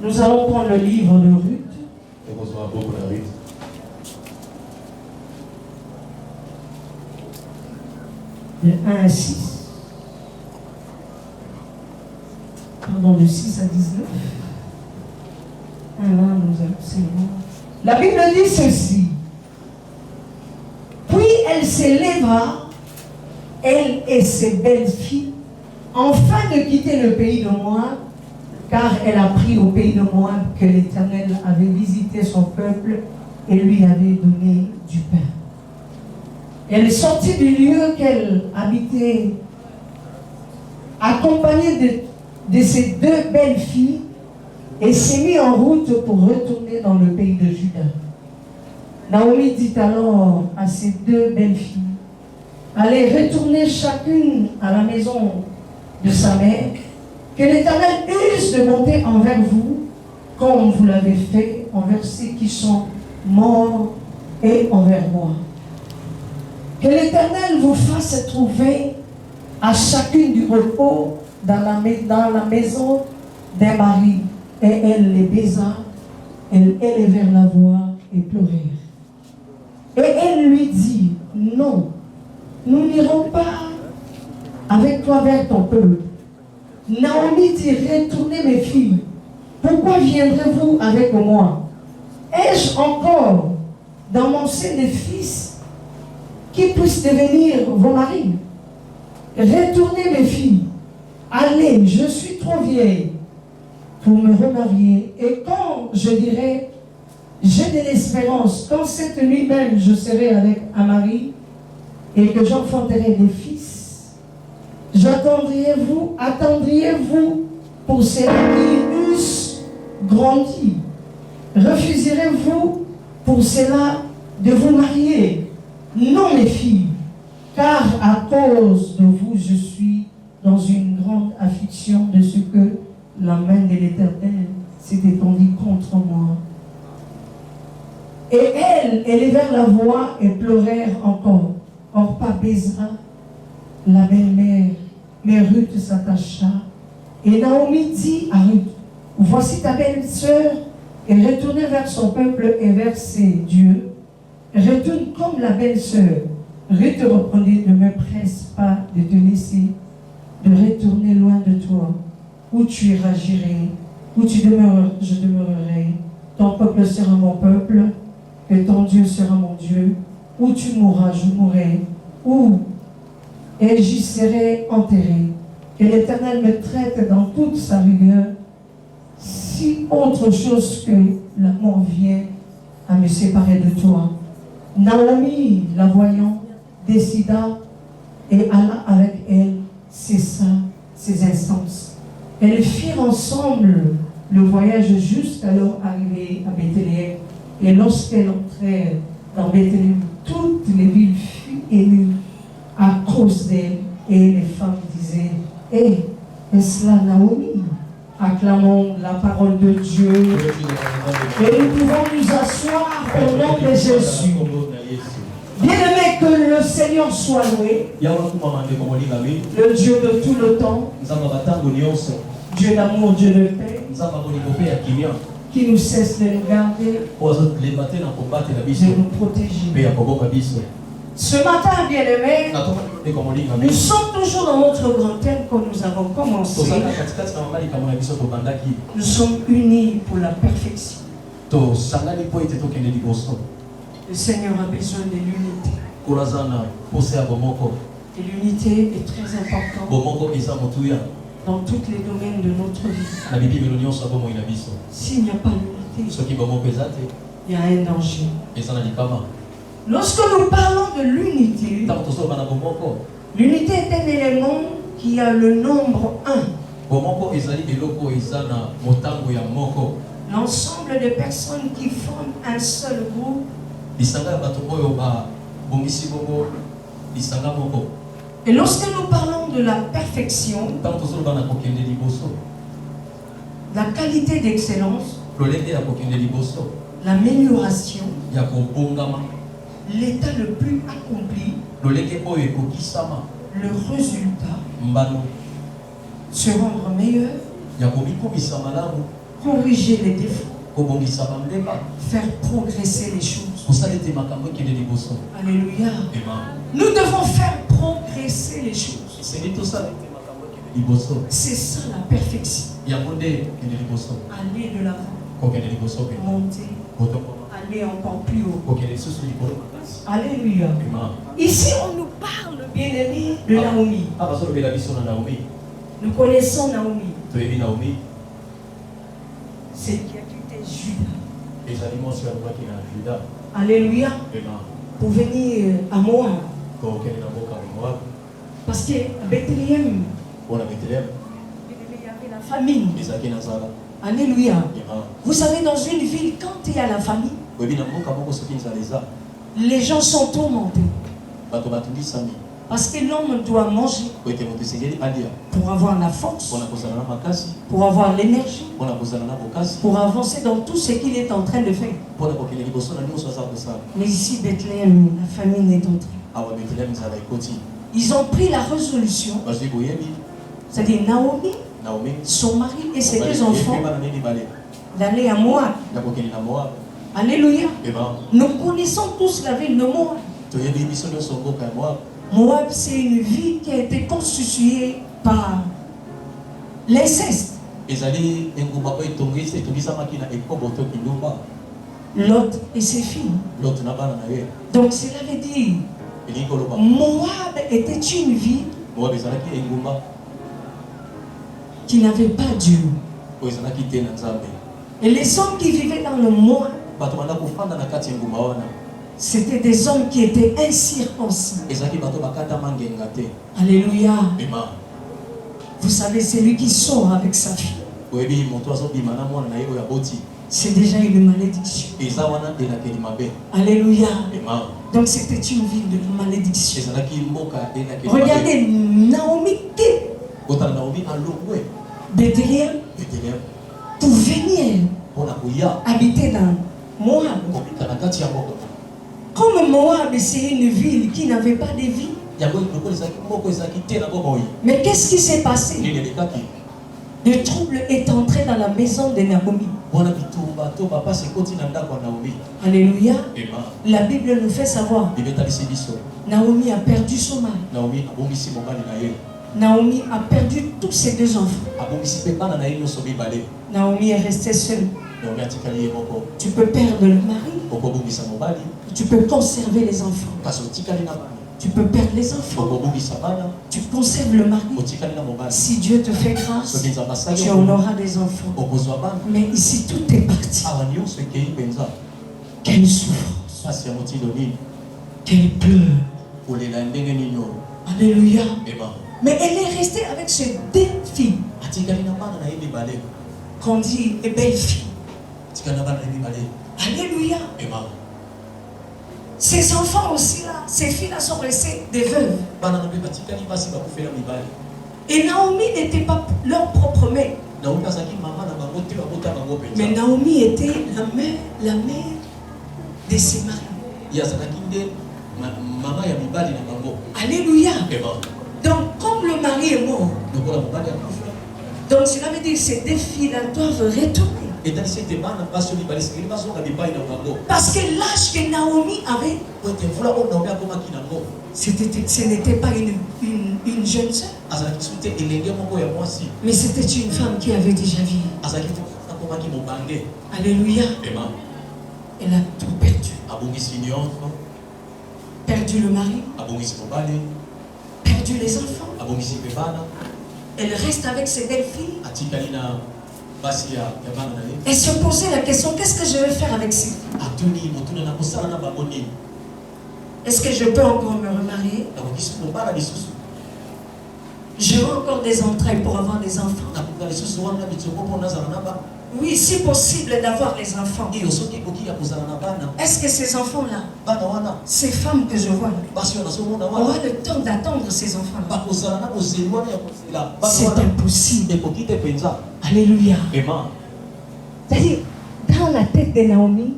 Nous allons prendre le livre de Ruth. De 1 à 6. Pardon, de 6 à 19. Alors, nous allons, c'est bon. La Bible dit ceci. Puis elle s'éleva, elle et ses belles-filles, afin de quitter le pays de Moab, car elle a pris au pays de Moab que l'Éternel avait visité son peuple et lui avait donné du pain. Elle sortit du lieu qu'elle habitait, accompagnée de ses deux belles filles, et s'est mise en route pour retourner dans le pays de Juda. Naomi dit alors à ses deux belles filles, allez retourner chacune à la maison de sa mère, que l'Éternel use de bonté envers vous, comme vous l'avez fait envers ceux qui sont morts et envers moi. Que l'Éternel vous fasse trouver à chacune du repos dans la maison d'un mari. Et elle les baisa, elle élevèrent la voix et pleurèrent. Et elle lui dit, non, nous n'irons pas avec toi vers ton peuple. Naomi dit, retournez mes filles, pourquoi viendrez-vous avec moi? Ai-je encore dans mon sein des fils qui puissent devenir vos maris? Retournez mes filles, allez, je suis trop vieille pour me remarier. Et quand je dirai, j'ai de l'espérance, quand cette nuit même je serai avec un mari et que j'enfanterai des fils, attendriez-vous pour cela qu'ils eussent grandi? Refuserez-vous pour cela de vous marier? Non, mes filles, car à cause de vous, je suis dans une grande affliction de ce que la main de l'Éternel s'est étendue contre moi. Et elles élevèrent la voix et pleurèrent encore. Orpa baisa la belle-mère, mais Ruth s'attacha. Et Naomi dit à Ruth, voici ta belle-sœur, et retournez vers son peuple et vers ses dieux. Retourne comme la belle-sœur. Ruth reprenait, ne me presse pas de te laisser, de retourner loin de toi. Où tu iras, j'irai, où tu demeures, je demeurerai. Ton peuple sera mon peuple, et ton Dieu sera mon Dieu. Où tu mourras, je mourrai. Où et j'y serai enterré. Que l'Éternel me traite dans toute sa rigueur, si autre chose que la mort vient à me séparer de toi. Naomi, la voyant, décida et alla avec elle, cessa ses instances. Elles firent ensemble le voyage jusqu'à leur arrivée à Bethléem. Et lorsqu'elles entrèrent dans Bethléem, toutes les villes furent émues à cause d'elle. Et les femmes disaient, est-ce là Naomi? Acclamons la parole de Dieu. Et nous pouvons nous asseoir au nom de Jésus. Bien-aimé, que le Seigneur soit loué. Le Dieu de tout le temps. Dieu d'amour, Dieu de paix. Qui nous cesse de nous garder. De nous protéger. Ce matin, bien-aimé, nous sommes toujours dans notre grand thème que nous avons commencé. Nous sommes unis pour la perfection. Le Seigneur a besoin de l'unité. Et l'unité est très importante dans tous les domaines de notre vie. S'il n'y a pas d'unité, il y a un danger. Lorsque nous parlons de l'unité, l'unité est un élément qui a le nombre 1. L'ensemble des personnes qui forment un seul groupe. Et lorsque nous parlons de la perfection, la qualité d'excellence, l'amélioration, l'état le plus accompli, le résultat, se rendre meilleur, corriger les défauts, faire progresser les choses. Alléluia. Nous devons faire progresser les choses. C'est ça la perfection. Aller de l'avant, monter, aller encore plus haut. Alléluia. Ici, on nous parle, bien-aimé, de Naomi. Nous connaissons Naomi. C'est qui a quitté Juda. Alléluia. Pour venir à Moab. Parce que à Bethléem, il y avait la famine. Alléluia. Vous savez, dans une ville, quand il y a la famine, les gens sont tourmentés. Parce que l'homme doit manger pour avoir la force, pour avoir l'énergie, pour avancer dans tout ce qu'il est en train de faire. Mais ici, Bethléem, la famine est entrée. Ils ont pris la résolution, c'est-à-dire Naomi, son mari et ses deux enfants, d'aller à Moab. Alléluia. Nous connaissons tous la ville de Moab. Moab, c'est une ville qui a été constituée par l'inceste. Lot et ses filles. Donc cela veut dire Moab était une ville qui n'avait pas Dieu. Et les hommes qui vivaient dans le Moab, c'était des hommes qui étaient incirconcis. Alléluia. Vous savez, c'est lui qui sort avec sa fille. C'est déjà une malédiction. Alléluia. Donc c'était une ville de malédiction. Regardez, Naomi Bethléem pour venir habiter dans Moab. Comme Moab, c'est une ville qui n'avait pas de vie. Mais qu'est-ce qui s'est passé? Le trouble est entré dans la maison de Naomi. Alléluia. La Bible nous fait savoir. Naomi a perdu son mari. Naomi a perdu tous ses deux enfants. Naomi est restée seule. Tu peux perdre le mari. Tu peux conserver les enfants. Tu peux perdre les enfants. Tu conserves le mari. Si Dieu te fait grâce, tu en auras des enfants. Mais ici, tout est parti. Quelle souffrance. Quelle pleure. Alléluia. Mais elle est restée avec ses deux filles. Qu'on dit les belles filles. Alléluia. Ces enfants aussi là, ces filles là sont restées des veuves. Et Naomi n'était pas leur propre mère. Mais Naomi était la mère de ses maris. Alléluia. Donc comme le mari est mort, donc cela veut dire que ces deux filles là doivent retourner. Parce que l'âge que Naomi avait, ce n'était pas une jeune sœur, mais c'était une femme qui avait déjà vécu. Alléluia. Elle a tout perdu. Perdu le mari, perdu les enfants. Elle reste avec ses belles filles. Elle se posait la question, qu'est-ce que je vais faire avec ces filles? Est-ce que je peux encore me remarier? J'ai encore des entrailles pour avoir des enfants. Oui, si possible d'avoir les enfants. Est-ce que ces enfants-là, ces femmes que je vois là, auront le temps d'attendre ces enfants-là? C'est impossible. Alléluia. C'est-à-dire, dans la tête de Naomi,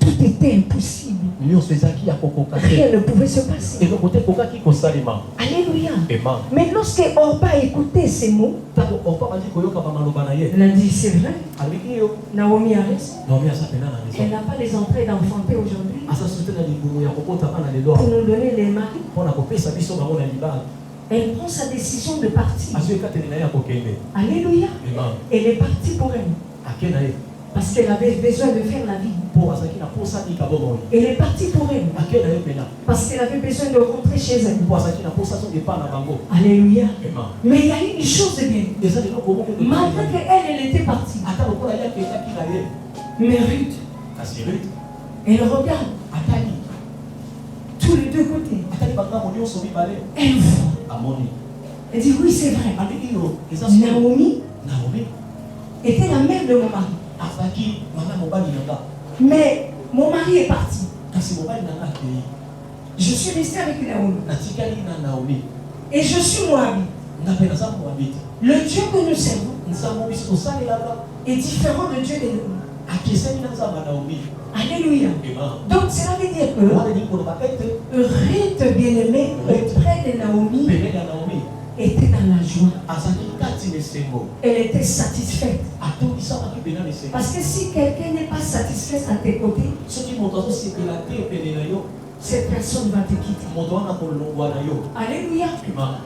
tout était impossible. Rien ne pouvait se passer. Alléluia. Mais lorsque Orpa a écouté ces mots, Elle a dit, c'est vrai. Naomi a raison. Elle n'a pas les entrées d'enfanter aujourd'hui pour nous donner les maris. Elle prend sa décision de partir. Alléluia. Elle est partie pour elle. Parce qu'elle avait besoin de faire la vie. Elle est partie pour elle. Parce qu'elle avait besoin de rentrer chez elle. Alléluia. Mais il y a une chose de bien. Malgré qu'elle était partie. Mais Ruth, elle regarde tous les deux côtés. Elle voit. Elle dit oui, c'est vrai. Naomi était la mère de mon mari. Mais mon mari est parti. Je suis restée avec Naomi. Et je suis Moabite. Le Dieu que nous servons est différent du Dieu de Naomi. Alléluia. Donc cela veut dire que Ruth, bien-aimée, auprès de Naomi, était dans la joie. Elle était satisfaite. Parce que si quelqu'un n'est pas satisfait à tes côtés, cette personne va te quitter. Alléluia.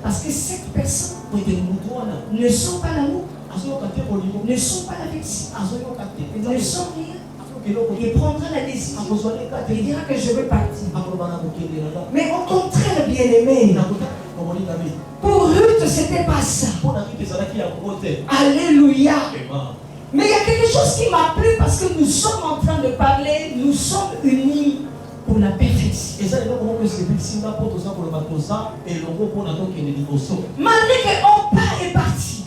Parce que cette personne ne sont pas l'amour, ne sont pas l'affection, ne sont rien. Il prendra la décision. Il dira que je veux partir. Mais au contraire, bien-aimé, pour Ruth, c'était pas ça. Alléluia. Mais il y a quelque chose qui m'a plu parce que nous sommes en train de parler, nous sommes unis pour la perfection. Malgré que Orpa est parti,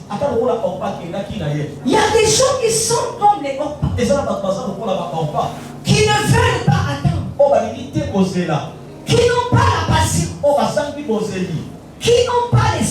il y a des gens qui sont comme les Orpa, qui ne veulent pas attendre, qui n'ont pas la patience, qui n'ont pas l'espoir.